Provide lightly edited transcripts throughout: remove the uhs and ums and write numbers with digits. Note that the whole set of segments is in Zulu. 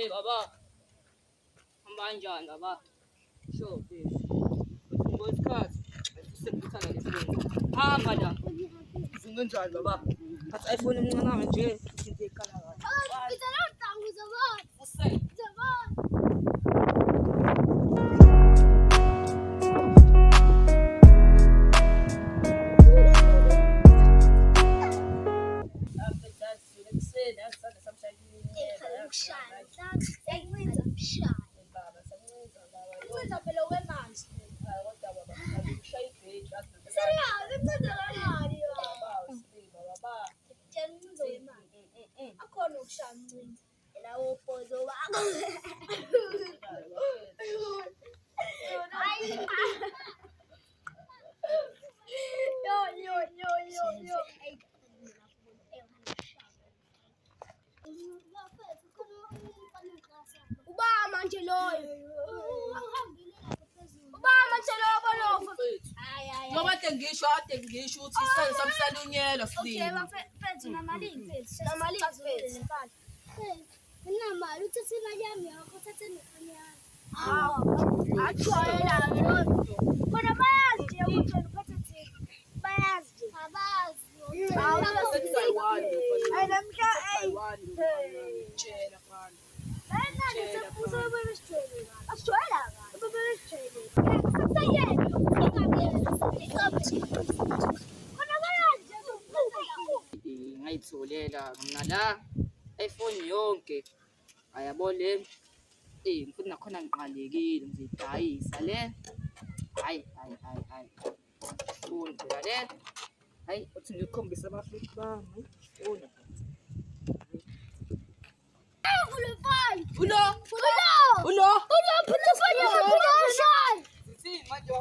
baba. Hamba kanjani baba? Sure, please. Ngosikhathi. Sekuthana lefoni. Hamba la. Zingenjani baba? Athi iPhone emncane nje. Into ekhala kahle. Usay. Ngoba tengisho ukuthi isele samsalunyelwa sibili. Mfethu namalini nginamali uthathe imali yami yakho uthathe nefoni yami. Ajwayela lonto. Kodwa bayazi nje ukuthi uphethe thina. Bayazi. Abazi. Tshela fana. Ngayitholela mina la iPhone yonke ayabo le mfuthi nakhona ngiqalekile ngizidayisa le hayi ufuna phela le hayi uthi ngikhombisa abafiki bami ufuna ulo Put the phone on. Zithi manje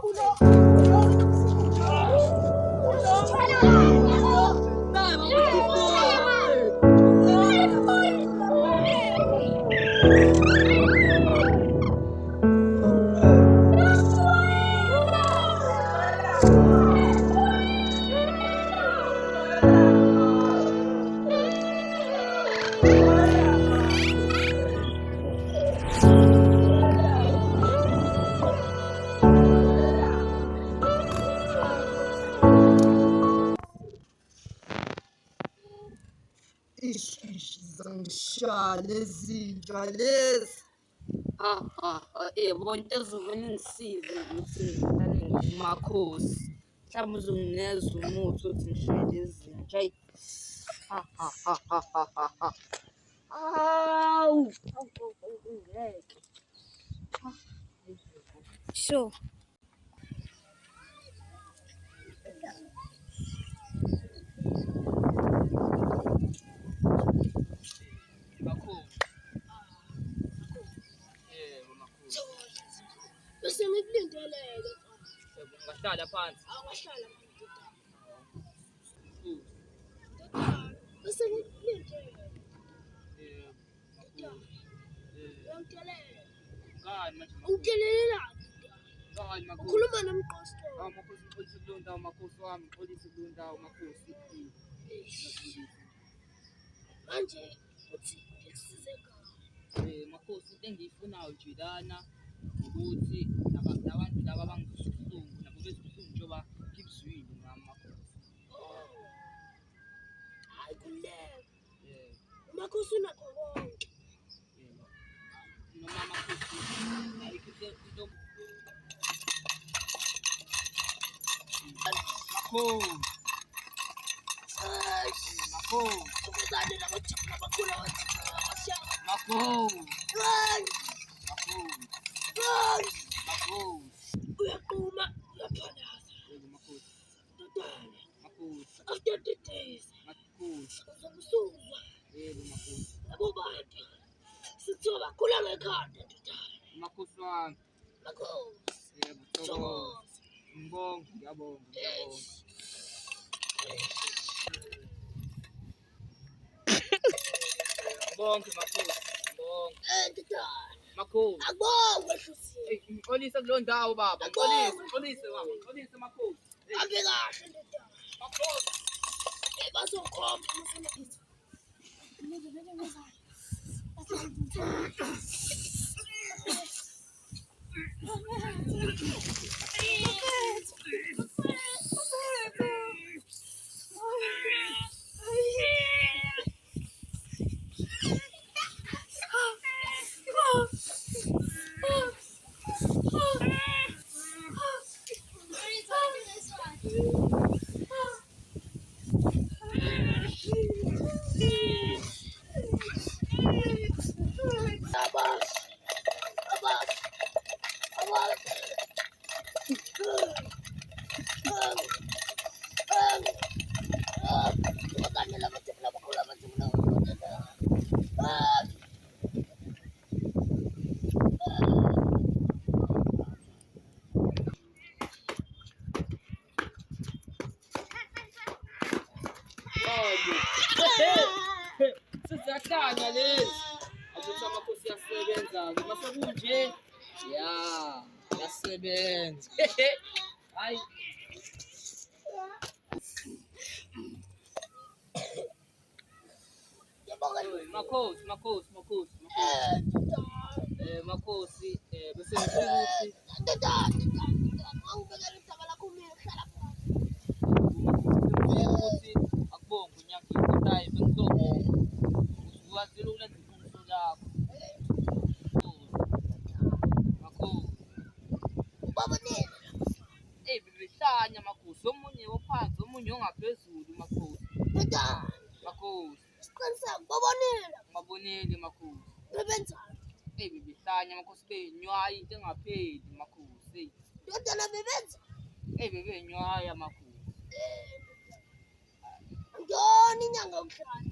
zangishaya zinja lezi yebo into ezovele ingisize ukuthi ngidlale ngimakhosi mhlawumbe uzonginikeza umuthi othi ngishaye lezi zinja hayi awu Sure. Bese ngikulindeleke. Ungahlala phansi. Awungahlala phansi. Bese ngikulindeleke. Ngiyamthelela. Ngani manje? Ungithelelela. Ngani makhosi? Ukhuluma nomqosi. Makhosi ngixolisa kulo ndawo makhosi wami ngixolisa kulo ndawo makhosi. Manje uthi ngikusize ngani? Makhosi into engiyifunayo nje lana ukuthi abantu laba abangisuhlungu nabo bezibuhlungu njengoba ngibuzwile ngami makhosi. Hayi kuleka. Umakhosi unakho konke. Noma makhosi ayikho into makhosi. Makhosi. Ukuzane nabathina bakhula bathina abashaka. Makhosi. Uyaquma uyaphalaza. Makhosi. Dodane. Makhosi. After the days. Makhosi. Uzobusuzwa. Makhosi. Labo bantu. Sithiwa bakhula ngekhanda dodane. Makhosi wami. Makhosi. Ngiyabonga. Ngiyabonga. Bonke makhosi. Dodane. Makhosi. Akubonge hlusiwe. Ngixolise kulo ndawo baba. Ngixolise baba. Ngixolise makhosi. Abe kahle dodane. Makhosi. Bazokhomba umsebenzi. Besitanya lezi. Akuthi amakhosi yasebenza-ke. Mase kunje, ya, yasebenza. Hayi. Makhosi. Makhosi, bese ngifika ukuthi ukuthi akubonge unyakini kodwa hayi bengizobonga ukuthi ukwazile ukulenza iqiniso lakho. Makhosi. Bebehlanya makhosi, omunye ophansi, omunye ongaphezulu makhosi. Makhosi. Ngibabonile makhosi. Bebehlanya makhosi beyinywaye into engapheli makhosi. Bebenywaya makhosi. Ngiyona inyanga yokuhlala.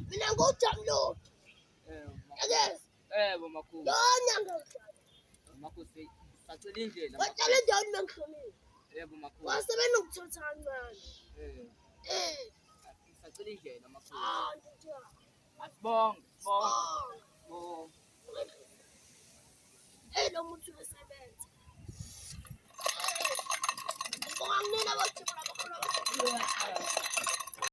Mina ngujamlo. Yebo makhosi. Ngiyona inyanga yokuhlala. Makhosi sacela indlela. Bacela endaweni bengihlonile. Yebo makhosi. Wasebenza ukuthatha kancane. Sacela indlela makhosi. Ngiyajabula. Asibonge. Lo muntu usebenza. Ngibonga kunina abajabula bakhona.